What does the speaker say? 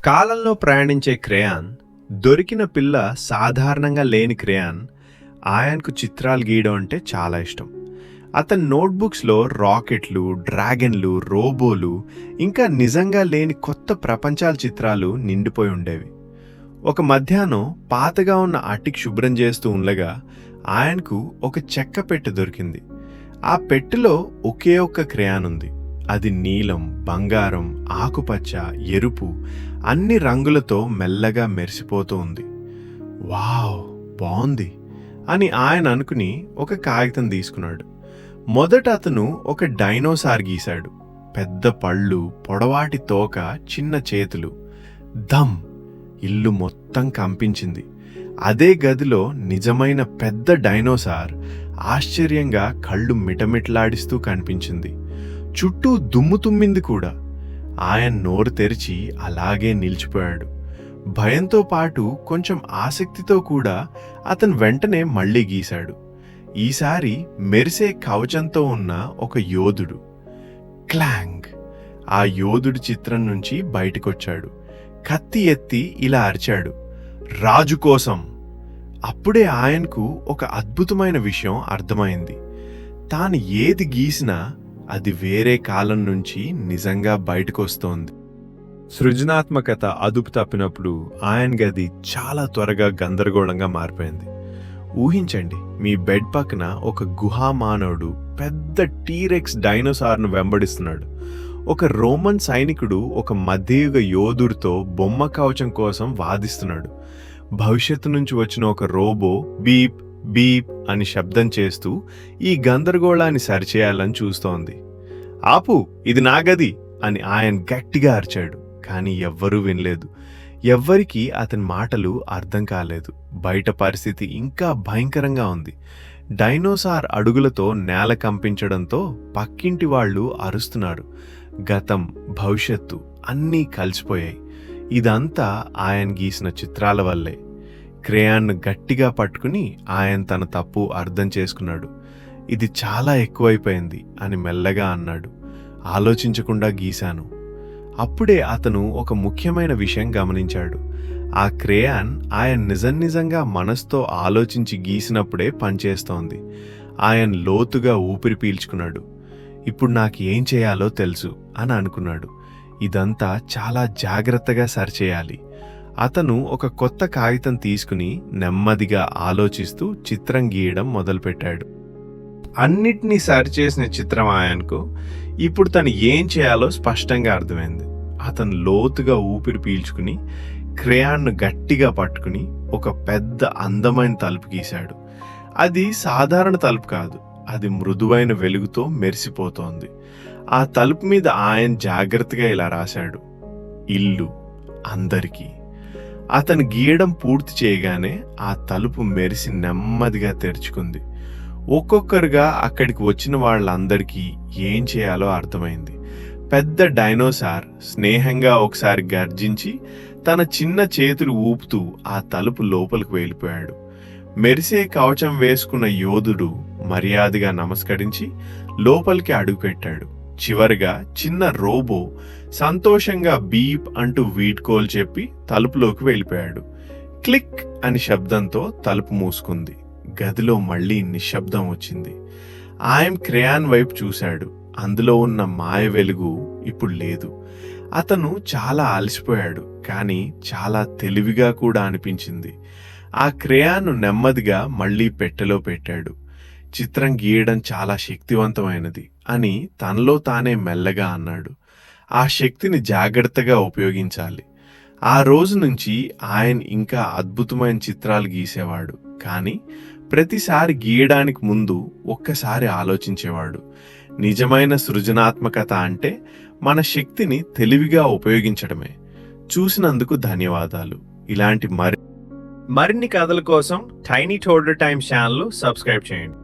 కాలంలో ప్రయాణించే క్రేయాన్ దొరికిన పిల్ల సాధారణంగా లేని క్రేయాన్ ఆయన్కు చిత్రాలు గీయడం అంటే చాలా ఇష్టం. అతని నోట్బుక్స్లో రాకెట్లు, డ్రాగన్లు, రోబోలు ఇంకా నిజంగా లేని కొత్త ప్రపంచాల చిత్రాలు నిండిపోయి ఉండేవి. ఒక మధ్యాహ్నం పాతగా ఉన్న అట్టికి శుభ్రం చేస్తూ ఉండగా ఆయన్కు ఒక చెక్క పెట్టె దొరికింది. ఆ పెట్టెలో ఒకే ఒక్క క్రేయాన్ ఉంది. అది నీలం, బంగారం, ఆకుపచ్చ, ఎరుపు అన్ని రంగులతో మెల్లగా మెరిసిపోతూ ఉంది. వావ్, బాగుంది అని ఆయన అనుకుని ఒక కాగితం తీసుకున్నాడు. మొదట అతను ఒక డైనోసార్ గీశాడు. పెద్ద పళ్ళు, పొడవాటి తోక, చిన్న చేతులు. ధమ్! ఇల్లు మొత్తం కంపించింది. అదే గదిలో నిజమైన పెద్ద డైనోసార్ ఆశ్చర్యంగా కళ్ళు మిటమిట్లాడిస్తూ కనిపించింది. చుట్టూ దుమ్ము తుమ్మింది కూడా. ఆయన నోరు తెరిచి అలాగే నిలిచిపోయాడు. భయంతో పాటు కొంచెం ఆసక్తితో కూడా అతను వెంటనే మళ్లీ గీశాడు. ఈసారి మెరిసే కవచంతో ఉన్న ఒక యోధుడు. క్లాంగ్! ఆ యోధుడి చిత్రం నుంచి బయటకొచ్చాడు. కత్తి ఎత్తి ఇలా అరిచాడు, రాజు కోసం! అప్పుడే ఆయనకు ఒక అద్భుతమైన విషయం అర్థమైంది. తాను ఏది గీసినా అది వేరే కాలం నుంచి నిజంగా బయటకొస్తోంది. సృజనాత్మకత అదుపు తప్పినప్పుడు ఆయన గది చాలా త్వరగా గందరగోళంగా మారిపోయింది. ఊహించండి, మీ బెడ్ పక్కన ఒక గుహా మానవుడు పెద్ద టీరెక్స్ డైనోసార్ను వెంబడిస్తున్నాడు. ఒక రోమన్ సైనికుడు ఒక మధ్యయుగ యోధుడితో బొమ్మ కవచం కోసం వాదిస్తున్నాడు. భవిష్యత్తు నుంచి వచ్చిన ఒక రోబో బీప్ బీప్ అని శబ్దం చేస్తూ ఈ గందరగోళాన్ని సరిచేయాలని చూస్తోంది. ఆపు, ఇది నా గది అని ఆయన గట్టిగా అరిచాడు. కానీ ఎవ్వరూ వినలేదు. ఎవ్వరికీ అతని మాటలు అర్థం కాలేదు. బయట పరిస్థితి ఇంకా భయంకరంగా ఉంది. డైనోసార్ అడుగులతో నేల కంపించడంతో పక్కింటి వాళ్ళు అరుస్తున్నారు. గతం, భవిష్యత్తు అన్నీ కలిసిపోయాయి. ఇదంతా ఆయన గీసిన చిత్రాల వల్లే. క్రేయాన్ను గట్టిగా పట్టుకుని ఆయన తన తప్పు అర్థం చేసుకున్నాడు. ఇది చాలా ఎక్కువైపోయింది అని మెల్లగా అన్నాడు. ఆలోచించకుండా గీశాను. అప్పుడే అతను ఒక ముఖ్యమైన విషయం గమనించాడు. ఆ క్రేయాన్ ఆయన నిజంగా మనసుతో ఆలోచించి గీసినప్పుడే పనిచేస్తోంది. ఆయన లోతుగా ఊపిరి పీల్చుకున్నాడు. ఇప్పుడు నాకు ఏం చేయాలో తెలుసు అని అనుకున్నాడు. ఇదంతా చాలా జాగ్రత్తగా సరిచేయాలి. అతను ఒక కొత్త కాగితం తీసుకుని నెమ్మదిగా ఆలోచిస్తూ చిత్రం గీయడం మొదలుపెట్టాడు. అన్నిటినీ సరిచేసిన చిత్రం ఆయనకు ఇప్పుడు తను ఏం చేయాలో స్పష్టంగా అర్థమైంది. అతను లోతుగా ఊపిరి పీల్చుకుని క్రేయాన్ను గట్టిగా పట్టుకుని ఒక పెద్ద అందమైన తలుపు గీశాడు. అది సాధారణ తలుపు కాదు, అది మృదువైన వెలుగుతో మెరిసిపోతోంది. ఆ తలుపు మీద ఆయన జాగ్రత్తగా ఇలా రాశాడు, ఇల్లు అందరికీ. అతను గీయడం పూర్తి చేయగానే ఆ తలుపు మెరిసి నెమ్మదిగా తెరుచుకుంది. ఒక్కొక్కరుగా అక్కడికి వచ్చిన వాళ్ళందరికీ ఏం చేయాలో అర్థమైంది. పెద్ద డైనోసార్ స్నేహంగా ఒకసారి గర్జించి తన చిన్న చేతులు ఊపుతూ ఆ తలుపు లోపలికి వెళ్ళిపోయాడు. మెరిసే కవచం వేసుకున్న యోధుడు మర్యాదగా నమస్కరించి లోపలికి అడుగుపెట్టాడు. చివరిగా చిన్న రోబో సంతోషంగా బీప్ అంటూ వీడ్కోలు చెప్పి తలుపులోకి వెళ్ళిపోయాడు. క్లిక్ అని శబ్దంతో తలుపు మూసుకుంది. గదిలో మళ్లీ నిశ్శబ్దం వచ్చింది. ఆయన క్రేయాన్ వైపు చూశాడు. అందులో ఉన్న మాయ వెలుగు ఇప్పుడు లేదు. అతను చాలా అలసిపోయాడు, కానీ చాలా తెలివిగా కూడా అనిపించింది. ఆ క్రేయాన్ను నెమ్మదిగా మళ్లీ పెట్టెలో పెట్టాడు. చిత్రం గీయడం చాలా శక్తివంతమైనది అని తనలో తానే మెల్లగా అన్నాడు. ఆ శక్తిని జాగ్రత్తగా ఉపయోగించాలి. ఆ రోజు నుంచి ఆయన ఇంకా అద్భుతమైన చిత్రాలు గీసేవాడు. కానీ ప్రతిసారి గీయడానికి ముందు ఒక్కసారి ఆలోచించేవాడు. నిజమైన సృజనాత్మకత అంటే మన శక్తిని తెలివిగా ఉపయోగించడమే. చూసినందుకు ధన్యవాదాలు. ఇలాంటి మరిన్ని కథల కోసం టైనీ టోడర్ టైమ్స్ ఛానల్ సబ్స్క్రైబ్ చేయండి.